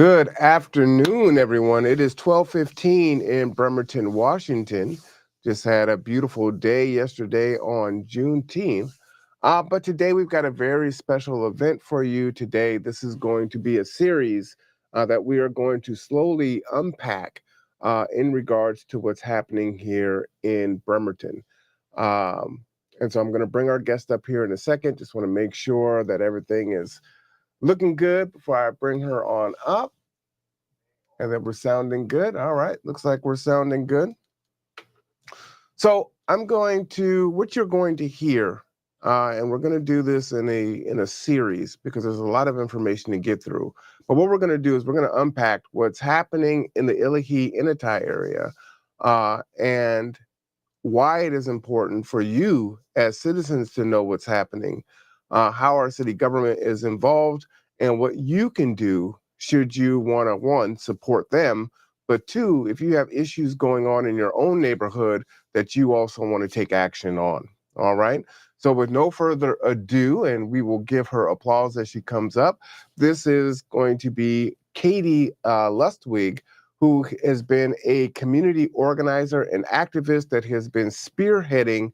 Good afternoon, everyone. It is 12:15 in Bremerton, Washington. Just had a beautiful day yesterday on Juneteenth. But today we've got a very special event for you today. This is going to be a series that we are going to slowly unpack in regards to what's happening here in Bremerton. Um, and so I'm going to bring our guest up here in a second. Just want to make sure that everything is looking good before I bring her on up. And that we're sounding good. All right, looks like we're sounding good. So what you're going to hear, and we're going to do this in a series because there's a lot of information to get through. But what we're going to do is we're going to unpack what's happening in the Illahee Enetai area, and why it is important for you as citizens to know what's happening, how our city government is involved, and what you can do should you want to, one, support them, but two, if you have issues going on in your own neighborhood that you also want to take action on. All right. So with no further ado, and we will give her applause as she comes up, this is going to be Katie Lustig, who has been a community organizer and activist that has been spearheading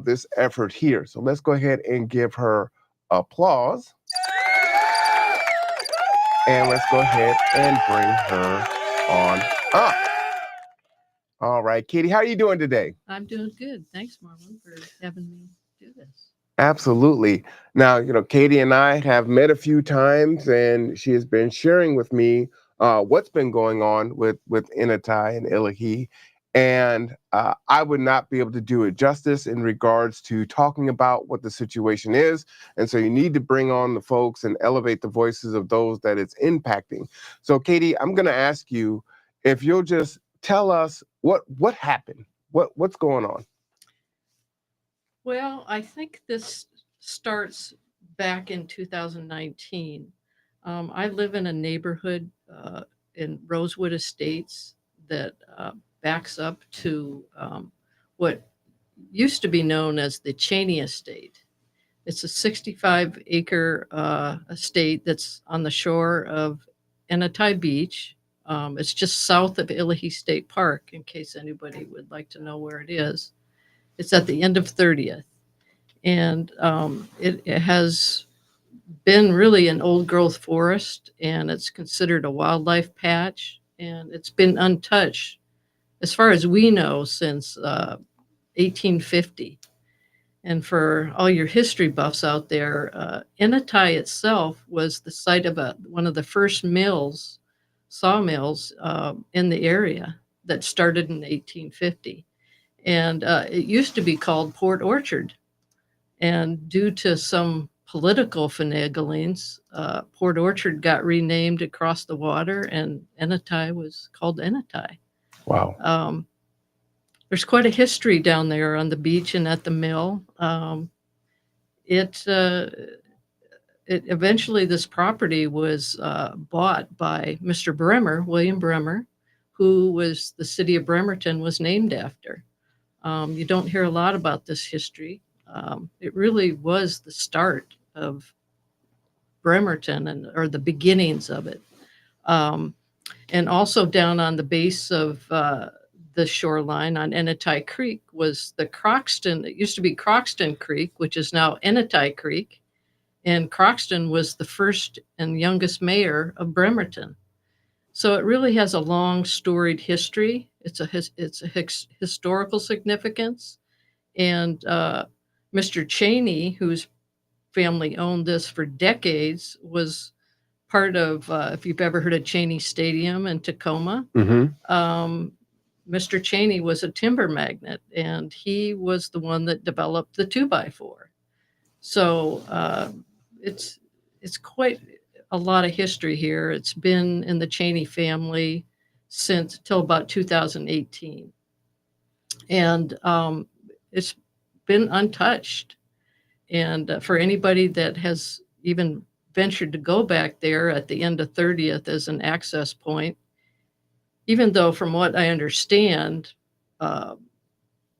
this effort here. So let's go ahead and give her applause. And let's go ahead and bring her on up. All right, Katie, how are you doing today? I'm doing good. Thanks, Marlon, for having me do this. Absolutely. Now, Katie and I have met a few times, and she has been sharing with me what's been going on with Enetai and Illahee. And I would not be able to do it justice in regards to talking about what the situation is. And so you need to bring on the folks and elevate the voices of those that it's impacting. So, Katie, I'm going to ask you if you'll just tell us what happened, what's going on. Well, I think this starts back in 2019. I live in a neighborhood in Rosewood Estates that backs up to what used to be known as the Cheney Estate. It's a 65-acre estate that's on the shore of Enetai Beach. It's just south of Illahee State Park, in case anybody would like to know where it is. It's at the end of 30th. And it has been really an old growth forest, and it's considered a wildlife patch, and it's been untouched, as far as we know, since 1850. And for all your history buffs out there, Enetai itself was the site of one of the first sawmills in the area that started in 1850. And it used to be called Port Orchard. And due to some political finaglings, Port Orchard got renamed across the water, and Enetai was called Enetai. Wow. There's quite a history down there on the beach and at the mill. It eventually, this property was bought by Mr. William Bremer, who was the city of Bremerton was named after. You don't hear a lot about this history. It really was the start of Bremerton or the beginnings of it. And also down on the base of the shoreline on Enetai Creek was the Croxton. It used to be Croxton Creek, which is now Enetai Creek. And Croxton was the first and youngest mayor of Bremerton. So it really has a long storied history. It's a historical significance. And Mr. Cheney, whose family owned this for decades, was part of, if you've ever heard of Cheney Stadium in Tacoma, Mr. Cheney was a timber magnate, and he was the one that developed the 2x4. So it's quite a lot of history here. It's been in the Cheney family since till about 2018. And it's been untouched. And for anybody that has even ventured to go back there at the end of 30th as an access point, even though from what I understand,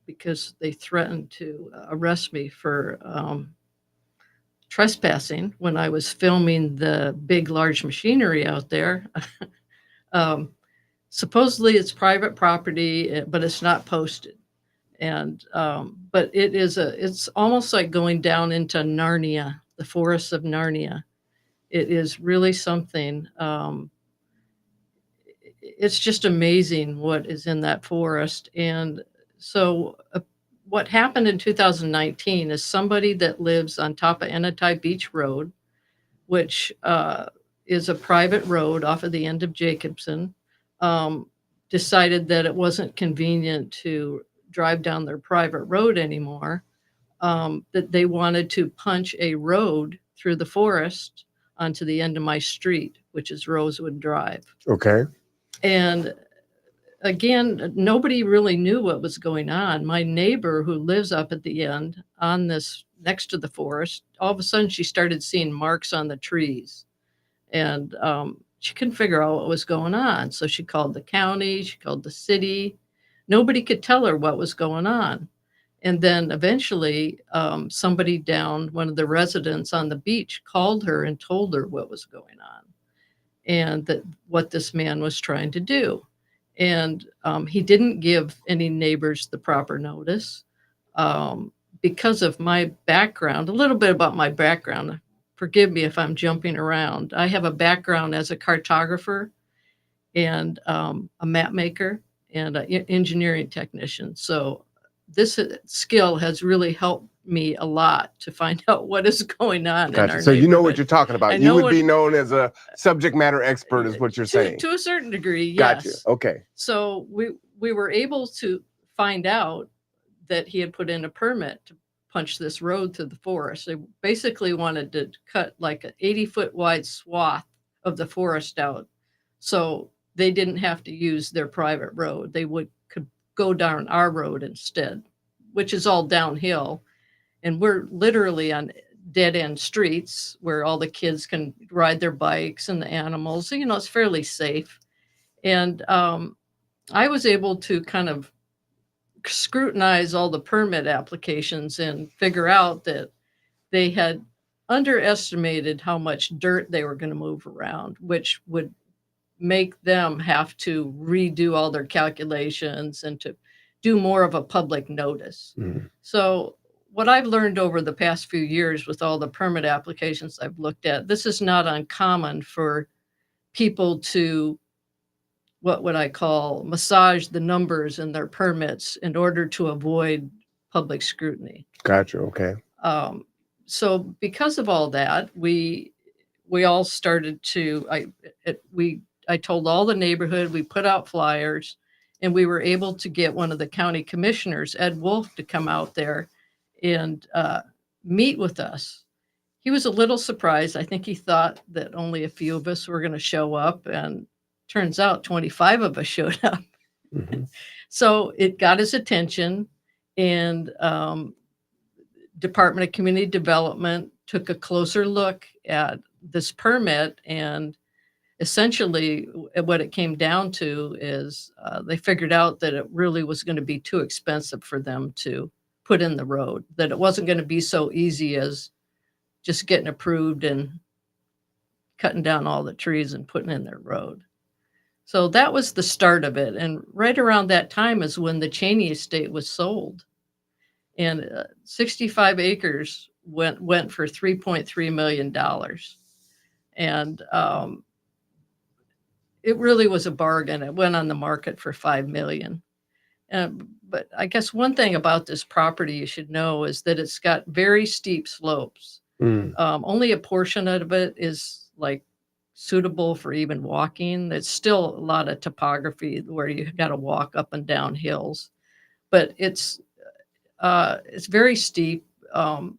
because they threatened to arrest me for trespassing when I was filming the big, large machinery out there. um, Supposedly it's private property, but it's not posted. And but it's almost like going down into Narnia, the forests of Narnia. It is really something. It's just amazing what is in that forest. And so, what happened in 2019 is somebody that lives on top of Enetai Beach Road, which is a private road off of the end of Jacobson, um, decided that it wasn't convenient to drive down their private road anymore, that they wanted to punch a road through the forest onto the end of my street, which is Rosewood Drive. Okay. And again, nobody really knew what was going on. My neighbor who lives up at the end on this next to the forest, all of a sudden she started seeing marks on the trees. And she couldn't figure out what was going on. So she called the county, she called the city. Nobody could tell her what was going on. And then eventually, somebody down, one of the residents on the beach, called her and told her what was going on and that what this man was trying to do. And he didn't give any neighbors the proper notice because of my background. A little bit about my background. Forgive me if I'm jumping around. I have a background as a cartographer and a map maker and an engineering technician. So this skill has really helped me a lot to find out what is going on in our So you know what neighborhood. you're talking about. You would be known as a subject matter expert, is what you're saying. To a certain degree, yes. Gotcha. Okay. So we were able to find out that he had put in a permit to punch this road through the forest. They basically wanted to cut like an 80-foot wide swath of the forest out, so they didn't have to use their private road. They could go down our road instead, which is all downhill. And we're literally on dead end streets where all the kids can ride their bikes and the animals. So, it's fairly safe. And I was able to kind of scrutinize all the permit applications and figure out that they had underestimated how much dirt they were going to move around, which would make them have to redo all their calculations and to do more of a public notice. Mm-hmm. So what I've learned over the past few years with all the permit applications I've looked at, this is not uncommon for people to, what would I call, massage the numbers in their permits in order to avoid public scrutiny. Gotcha. Okay. So because of all that, we all started to, I told all the neighborhood, we put out flyers, and we were able to get one of the county commissioners, Ed Wolf, to come out there and meet with us. He was a little surprised. I think he thought that only a few of us were going to show up, and turns out 25 of us showed up. Mm-hmm. So it got his attention, and Department of Community Development took a closer look at this permit, and essentially what it came down to is they figured out that it really was going to be too expensive for them to put in the road, that it wasn't going to be so easy as just getting approved and cutting down all the trees and putting in their road. So that was the start of it. And right around that time is when the Cheney estate was sold. And 65 acres went for $3.3 million. And it really was a bargain. It went on the market for $5 million. But I guess one thing about this property you should know is that it's got very steep slopes. Only a portion of it is like suitable for even walking. It's still a lot of topography where you got to walk up and down hills, but it's very steep.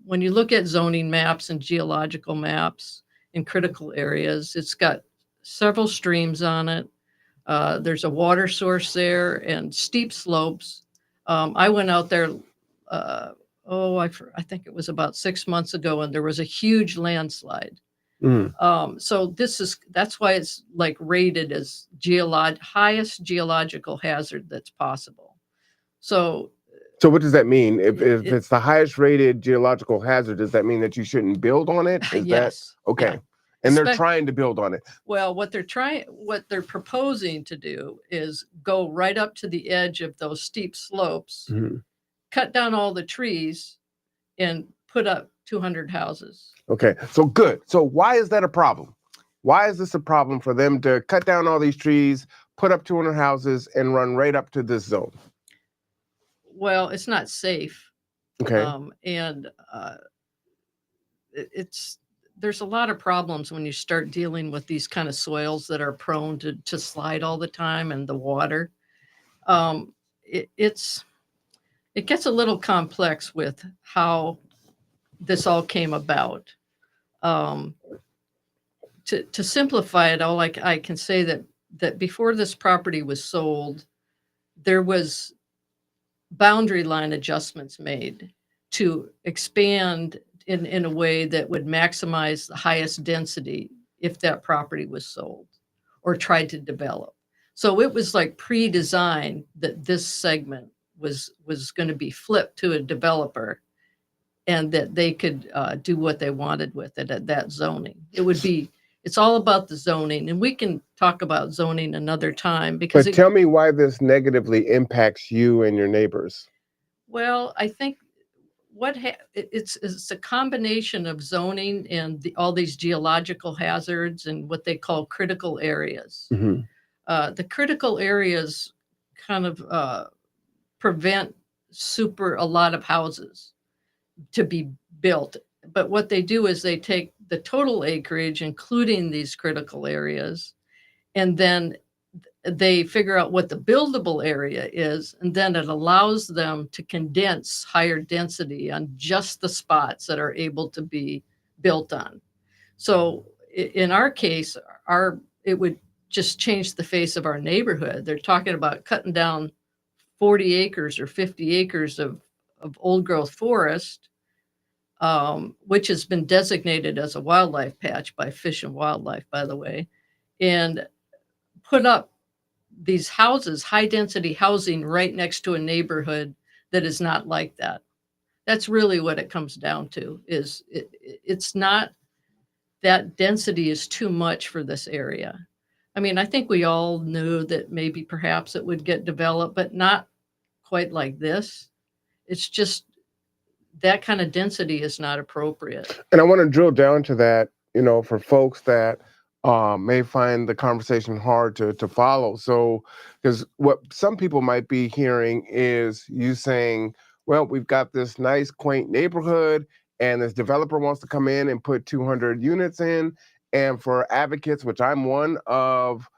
When you look at zoning maps and geological maps in critical areas, it's got several streams on it. There's a water source there and steep slopes. I went out there, I think it was about 6 months ago, and there was a huge landslide. So that's why it's like rated as highest geological hazard that's possible. So So what does that mean? If It it's the highest rated geological hazard, does that mean that you shouldn't build on it? Is that yes, yeah. okay? And they're trying to build on it. Well, what they're proposing to do is go right up to the edge of those steep slopes, Mhm. cut down all the trees, and put up 200 houses. Okay, so good. So why is that a problem? Why is this a problem for them to cut down all these trees, put up 200 houses, and run right up to this zone? Well, it's not safe, Okay. and it's there's a lot of problems when you start dealing with these kind of soils that are prone to slide all the time and the water. Um, it's it gets a little complex with how this all came about. Um, to simplify it, all I can say that before this property was sold, there was boundary line adjustments made to expand in a way that would maximize the highest density if that property was sold or tried to develop. So it was like pre-designed that this segment was going to be flipped to a developer and that they could do what they wanted with it at that zoning. It's all about the zoning, and we can talk about zoning another time because But tell me why this negatively impacts you and your neighbors. well, I think it's a combination of zoning and all these geological hazards and what they call critical areas. Mhm. The critical areas kind of prevent a lot of houses to be built. But what they do is they take the total acreage, including these critical areas, and then they figure out what the buildable area is, and then it allows them to condense higher density on just the spots that are able to be built on. So in our case, our it would just change the face of our neighborhood. They're talking about cutting down 40 acres or 50 acres of old growth forest, which has been designated as a wildlife patch by Fish and Wildlife, by the way, and put up these houses, high density housing right next to a neighborhood that is not like that. That's really what it comes down to is it's not that density is too much for this area. I mean, I think we all knew that maybe perhaps it would get developed, but not quite like this. It's just that kind of density is not appropriate. And I want to drill down to that, for folks that may find the conversation hard to follow. So, because what some people might be hearing is you saying, well, we've got this nice, quaint neighborhood, and this developer wants to come in and put 200 units in. And for advocates, which I'm one of,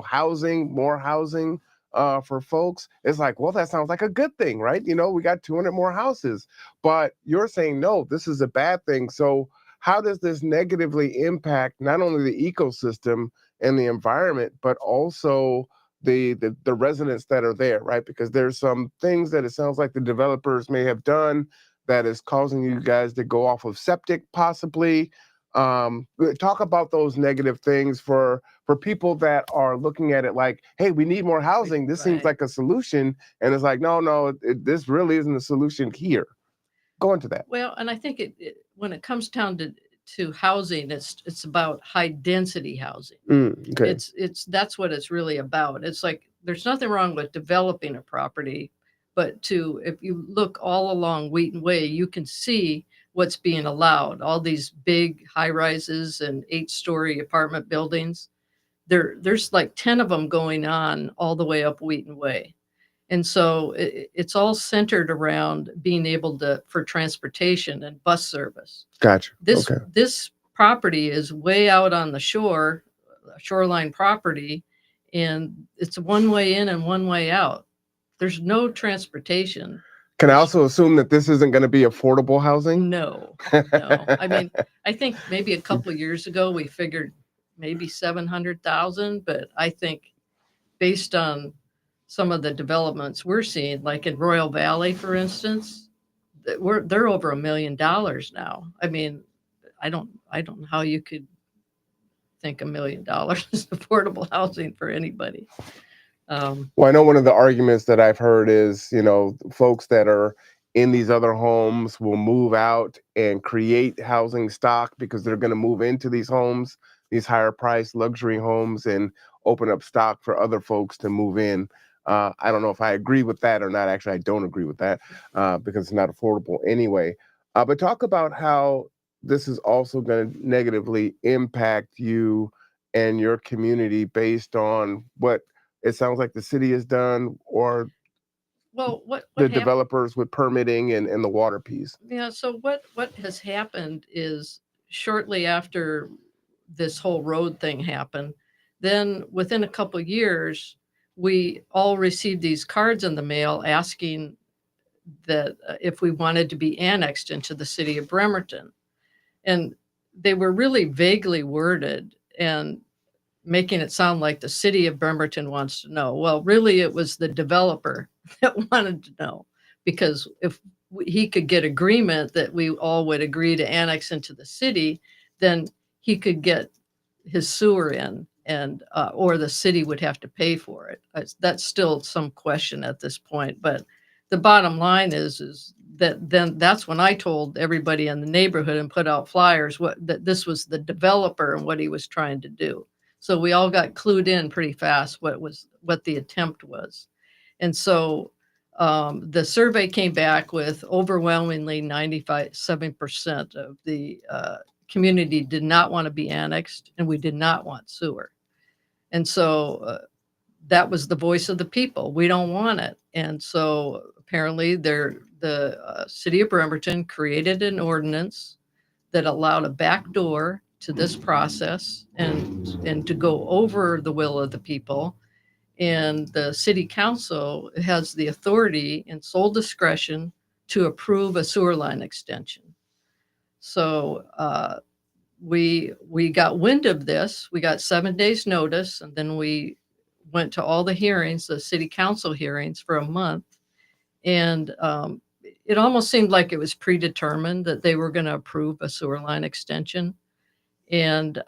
housing, more housing for folks, it's like, well, that sounds like a good thing, right? We got 200 more houses. But you're saying, no, this is a bad thing. So how does this negatively impact not only the ecosystem and the environment, but also the residents that are there, right? Because there's some things that it sounds like the developers may have done that is causing you guys to go off of septic, possibly. Talk about those negative things for people that are looking at it like, hey, we need more housing. This seems Right. like a solution, and it's like, no, this really isn't a solution here. Go into that. Well, and I think when it comes down to housing, it's about high density housing. Okay. It's that's what it's really about. It's like there's nothing wrong with developing a property, but if you look all along Wheaton Way, you can see what's being allowed. All these big high rises and 8-story apartment buildings. There's like 10 of them going on all the way up Wheaton Way. And so it's all centered around being able for transportation and bus service. Gotcha. This Okay. this property is way out on the shoreline property, and it's one way in and one way out. There's no transportation. Can I also assume that this isn't going to be affordable housing? No, no. I mean, I think maybe a couple of years ago we figured maybe 700,000, but I think based on some of the developments we're seeing, like in Royal Valley, for instance, they're over $1 million now. I mean, I don't know how you could think $1 million is affordable housing for anybody. Well, I know one of the arguments that I've heard is, folks that are in these other homes will move out and create housing stock because they're going to move into these homes, these higher priced luxury homes, and open up stock for other folks to move in. I don't know if I agree with that or not. Actually, I don't agree with that because it's not affordable anyway. But talk about how this is also going to negatively impact you and your community based on what it sounds like the city has done, or Well, what the happened? developers with permitting and the water piece. Yeah, so what has happened is shortly after this whole road thing happened, then within a couple years, we all received these cards in the mail asking that if we wanted to be annexed into the city of Bremerton. And they were really vaguely worded and making it sound like the city of Bremerton wants to know. Well, really, it was the developer that wanted to know, because if he could get agreement that we all would agree to annex into the city, then he could get his sewer in, and or the city would have to pay for it. That's still some question at this point, but the bottom line is that then that's when I told everybody in the neighborhood and put out flyers that this was the developer and what he was trying to do. So we all got clued in pretty fast what the attempt was. And so the survey came back with overwhelmingly 97% of the community did not want to be annexed, and we did not want sewer. And so that was the voice of the people. We don't want it. And so apparently the city of Bremerton created an ordinance that allowed a back door to this process and to go over the will of the people. And the city council has the authority and sole discretion to approve a sewer line extension. So we got wind of this. We got 7 days notice, and then we went to all the hearings, the city council hearings, for a month. And it almost seemed like it was predetermined that they were going to approve a sewer line extension. And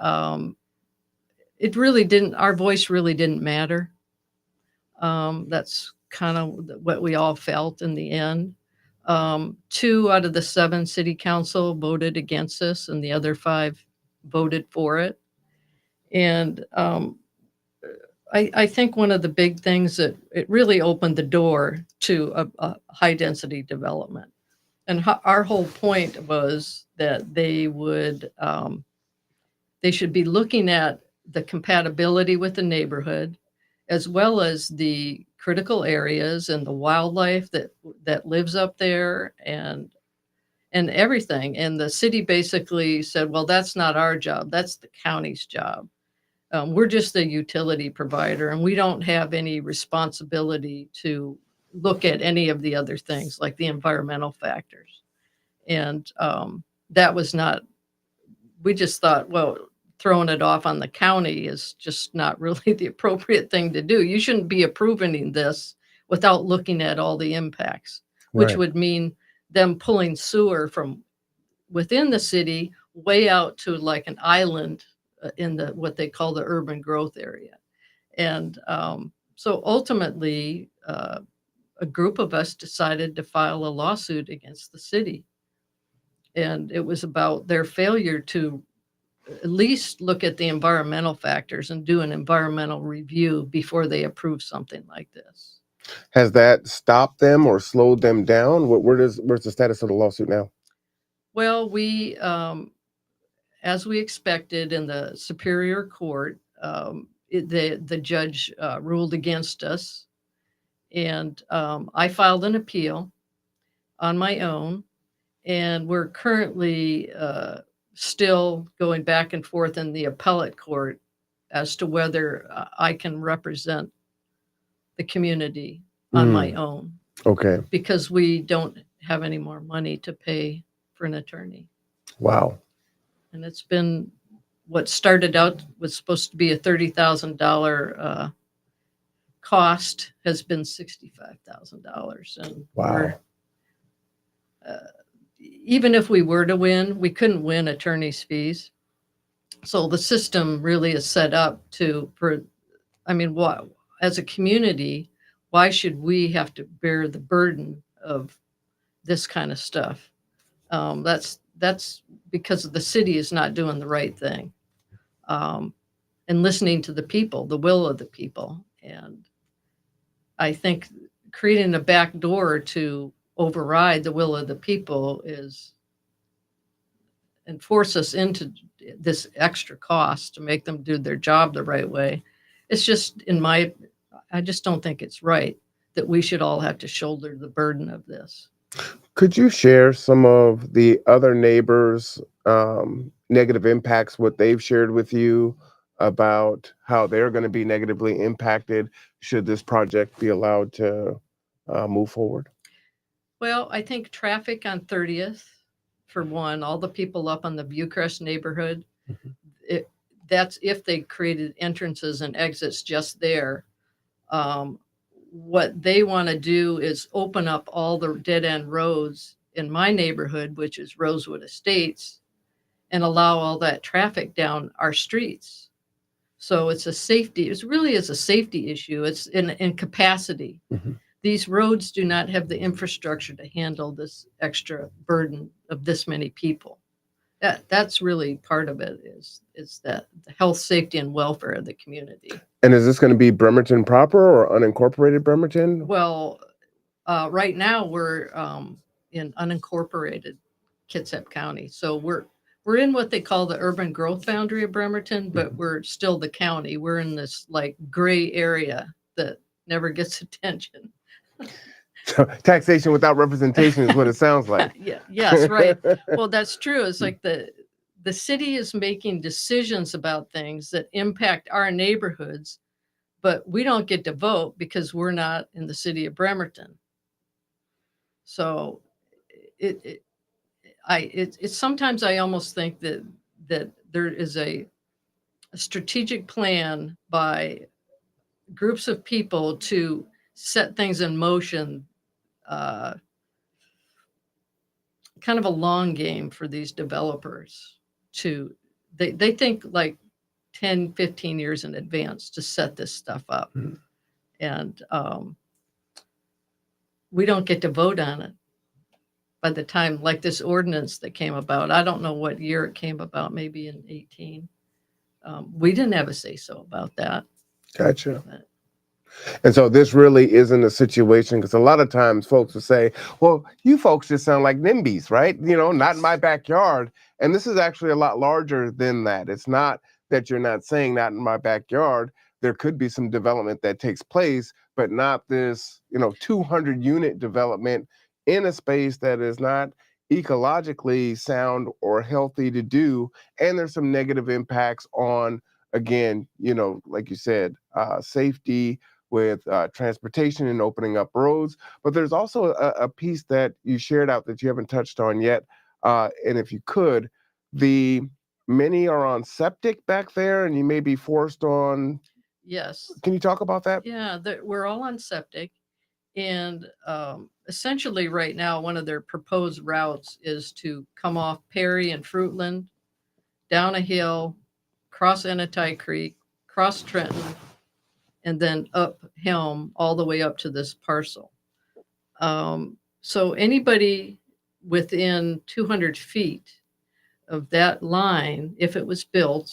it really didn't, our voice really didn't matter. That's kind of what we all felt in the end. 2 out of the 7 city council voted against this, and the other 5 voted for it. And I think one of the big things that it really opened the door to a high density development. And our whole point was that they should be looking at the compatibility with the neighborhood, as well as the critical areas and the wildlife that lives up there, and everything. And the city basically said, well, that's not our job. That's the county's job. We're just a utility provider, and we don't have any responsibility to look at any of the other things like the environmental factors. And that was not, we just thought, well, throwing it off on the county is just not really the appropriate thing to do. You shouldn't be approving this without looking at all the impacts, which Right. would mean them pulling sewer from within the city way out to like an island in the what they call the urban growth area. And so ultimately, a group of us decided to file a lawsuit against the city. And it was about their failure to at least look at the environmental factors and do an environmental review before they approve something like this. Has that stopped them or slowed them down? Where's the status of the lawsuit now? Well, as we expected in the Superior Court, the judge ruled against us, and I filed an appeal on my own, and we're currently still going back and forth in the appellate court as to whether I can represent the community on my own, Okay. because we don't have any more money to pay for an attorney. Wow. And it's been what started out was supposed to be a $30,000 cost has been $65,000. And Wow. Even if we were to win, we couldn't win attorney's fees. So the system really is set up I mean, what? as a community, why should we have to bear the burden of this kind of stuff? That's because the city is not doing the right thing, um, and listening to the people, the will of the people. And I think creating a back door to override the will of the people is and force us into this extra cost to make them do their job the right way. It's just I just don't think it's right that we should all have to shoulder the burden of this. Could you share some of the other neighbors' negative impacts, what they've shared with you about how they're going to be negatively impacted should this project be allowed to move forward? Well, I think traffic on 30th, for one, all the people up on the Viewcrest neighborhood, Mhm. it, that's if they created entrances and exits just there. Um, what they want to do is open up all the dead end roads in my neighborhood, which is Rosewood Estates, and allow all that traffic down our streets. So it really is a safety issue. It's in capacity. Mhm. These roads do not have the infrastructure to handle this extra burden of this many people. That's really part of it is that the health, safety, and welfare of the community. And is this going to be Bremerton proper or unincorporated Bremerton? Well, right now we're in unincorporated Kitsap County, so we're in what they call the urban growth boundary of Bremerton, but Mhm. we're still the county. We're in this like gray area that never gets attention. So, taxation without representation is what it sounds like. Yeah, yes, right. Well, that's true. It's like the city is making decisions about things that impact our neighborhoods, but we don't get to vote because we're not in the city of Bremerton. So it, it it's sometimes I almost think that there is a strategic plan by groups of people to set things in motion, uh, kind of a long game for these developers to they think like 10, 15 years in advance to set this stuff up. Mhm. And we don't get to vote on it by the time like this ordinance that came about. I don't know what year it came about, maybe in 18. We didn't have a say so about that. Gotcha. But And so this really isn't a situation because a lot of times folks will say, well, you folks just sound like NIMBYs, right? Not in my backyard. And this is actually a lot larger than that. It's not that you're not saying not in my backyard. There could be some development that takes place, but not this, 200 unit development in a space that is not ecologically sound or healthy to do. And there's some negative impacts on, again, like you said, safety, with transportation and opening up roads. But there's also a piece that you shared out that you haven't touched on yet. And if you could, the many are on septic back there, and you may be forced on. yes, Can you talk about that? yeah, we're all on septic. And essentially, right now, one of their proposed routes is to come off Perry and Fruitland, down a hill, cross Enetai Creek, cross Trenton, and then up Helm all the way up to this parcel. So anybody within 200 feet of that line, if it was built,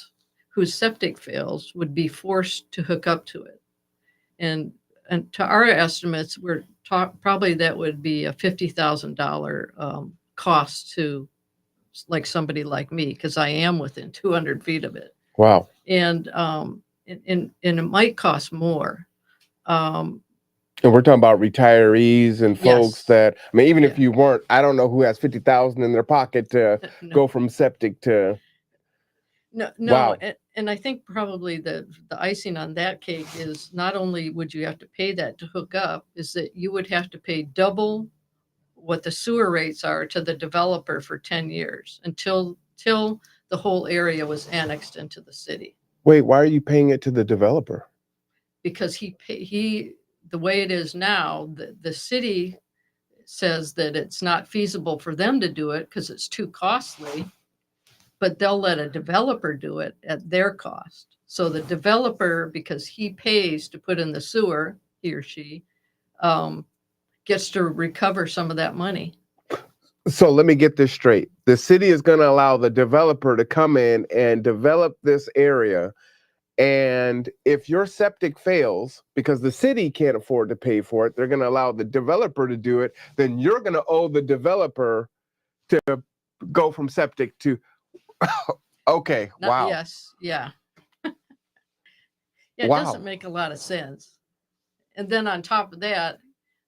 whose septic fails, would be forced to hook up to it. And to our estimates, probably that would be a $50,000 cost to like somebody like me because I am within 200 feet of it, Wow. and it might cost more. Um, And we're talking about retirees and folks yes, that, I mean, even if yeah, you weren't, I don't know who has 50,000 in their pocket to no, go from septic to, no, wow. and I think probably the icing on that cake is not only would you have to pay that to hook up, is that you would have to pay double what the sewer rates are to the developer for 10 years until the whole area was annexed into the city. Wait, why are you paying it to the developer? Because he the way it is now, the city says that it's not feasible for them to do it because it's too costly, but they'll let a developer do it at their cost. So the developer, because he pays to put in the sewer, he or she, um, gets to recover some of that money. So let me get this straight. The city is going to allow the developer to come in and develop this area. And if your septic fails because the city can't afford to pay for it, they're going to allow the developer to do it. Then you're going to owe the developer to go from septic to. Okay. Wow. Yes, yeah. Yeah, it doesn't Wow. make a lot of sense. And then on top of that,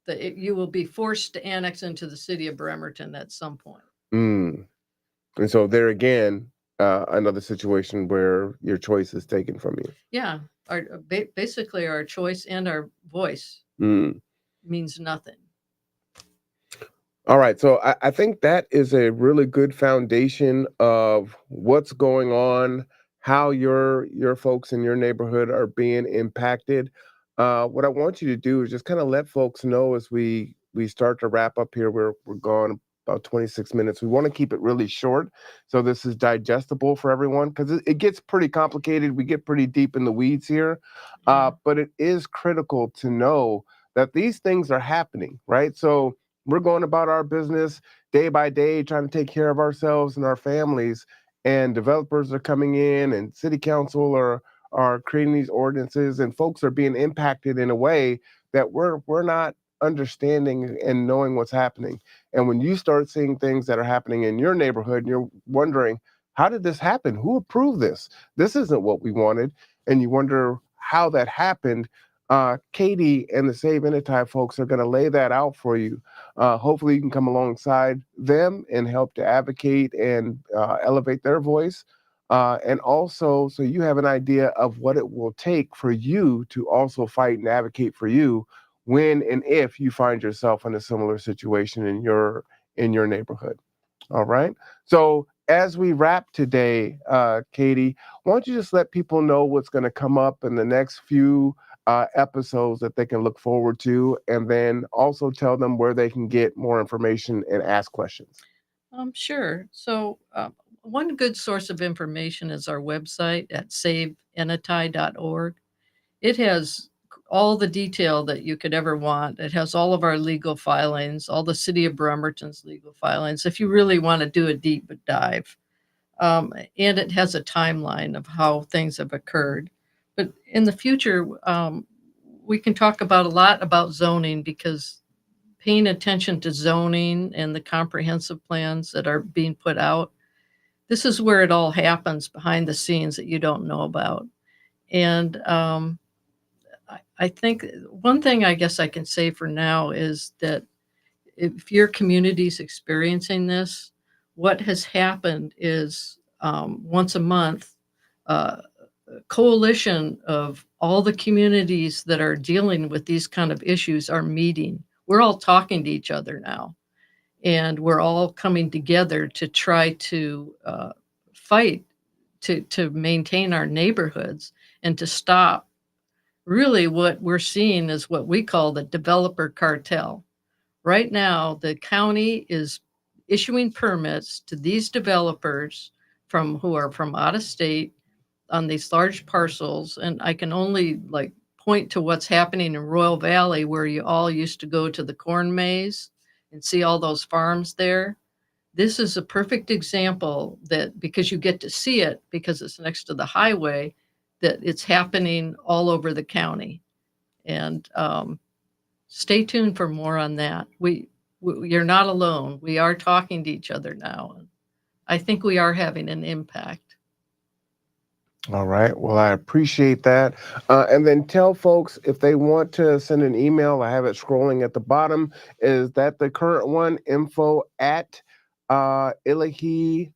you will be forced to annex into the city of Bremerton at some point. Mm. And so there again, another situation where your choice is taken from you. Yeah, basically our choice and our voice Mm. means nothing. All right, so I think that is a really good foundation of what's going on, how your folks in your neighborhood are being impacted. What I want you to do is just kind of let folks know as we start to wrap up here. We're gone about 26 minutes. We want to keep it really short so this is digestible for everyone because it gets pretty complicated. We get pretty deep in the weeds here, Yeah. but it is critical to know that these things are happening, right? So we're going about our business day by day, trying to take care of ourselves and our families. And developers are coming in, and city council are creating these ordinances, and folks are being impacted in a way that we're not understanding and knowing what's happening. And when you start seeing things that are happening in your neighborhood, and you're wondering, how did this happen? Who approved this? This isn't what we wanted. And you wonder how that happened. Katie and the Save Enetai folks are going to lay that out for you. Hopefully, you can come alongside them and help to advocate and elevate their voice. And also, so you have an idea of what it will take for you to also fight and advocate for you when and if you find yourself in a similar situation in your neighborhood. All right. So as we wrap today, Katie, why don't you just let people know what's going to come up in the next few episodes that they can look forward to, and then also tell them where they can get more information and ask questions. Sure. So, one good source of information is our website at saveenetai.org. It has all the detail that you could ever want. It has all of our legal filings, all the city of Bremerton's legal filings, if you really want to do a deep dive. And it has a timeline of how things have occurred. But in the future, we can talk about a lot about zoning because paying attention to zoning and the comprehensive plans that are being put out, this is where it all happens behind the scenes that you don't know about. And I think one thing I guess I can say for now is that if your community's experiencing this, what has happened is once a month, uh, a coalition of all the communities that are dealing with these kind of issues are meeting. We're all talking to each other now, and we're all coming together to try to fight to maintain our neighborhoods and to stop. Really, what we're seeing is what we call the developer cartel. Right now, the county is issuing permits to these developers who are from out of state on these large parcels. And I can only point to what's happening in Royal Valley, where you all used to go to the corn maze and see all those farms there. This is a perfect example that because you get to see it because it's next to the highway, that it's happening all over the county. And stay tuned for more on that. You're not alone. We are talking to each other now. And I think we are having an impact. All right. Well, I appreciate that. And then tell folks if they want to send an email, I have it scrolling at the bottom. Is that the current one? Info at Illahee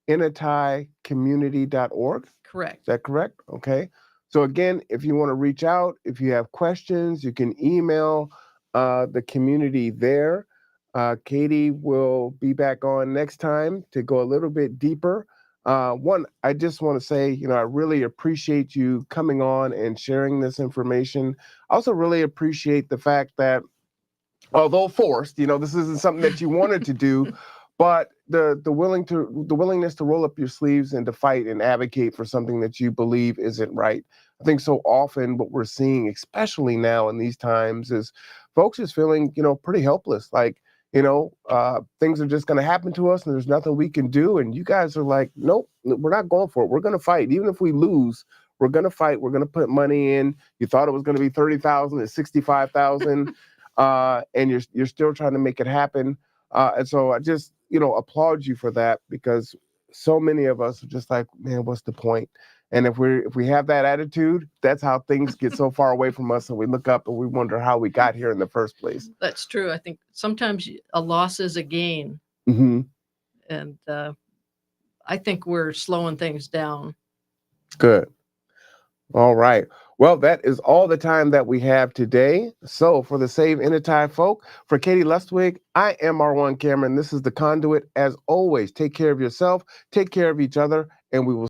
Enetai community.org. Is Correct. that correct? Okay. So again, if you want to reach out, if you have questions, you can email the community there. Katie will be back on next time to go a little bit deeper. One, I just want to say, I really appreciate you coming on and sharing this information. I also really appreciate the fact that although forced, this isn't something that you wanted to do, but the willingness to roll up your sleeves and to fight and advocate for something that you believe isn't right. I think so often what we're seeing, especially now in these times, is folks is feeling, pretty helpless. Like, things are just going to happen to us and there's nothing we can do. And you guys are like, nope, we're not going for it. We're going to fight. Even if we lose, we're going to fight. We're going to put money in. You thought it was going to be 30,000, it's 65,000. And you're still trying to make it happen. And so I just, applaud you for that, because so many of us are just like, man, what's the point? And if we have that attitude, that's how things get so far away from us, and we look up and we wonder how we got here in the first place. That's true. I think sometimes a loss is a gain, Mm-hmm. and I think we're slowing things down. Good. All right. Well, that is all the time that we have today. So for the Save Enetai folk, for Katie Lustig, I am R1 Cameron. This is The Conduit. As always, take care of yourself, take care of each other, and we will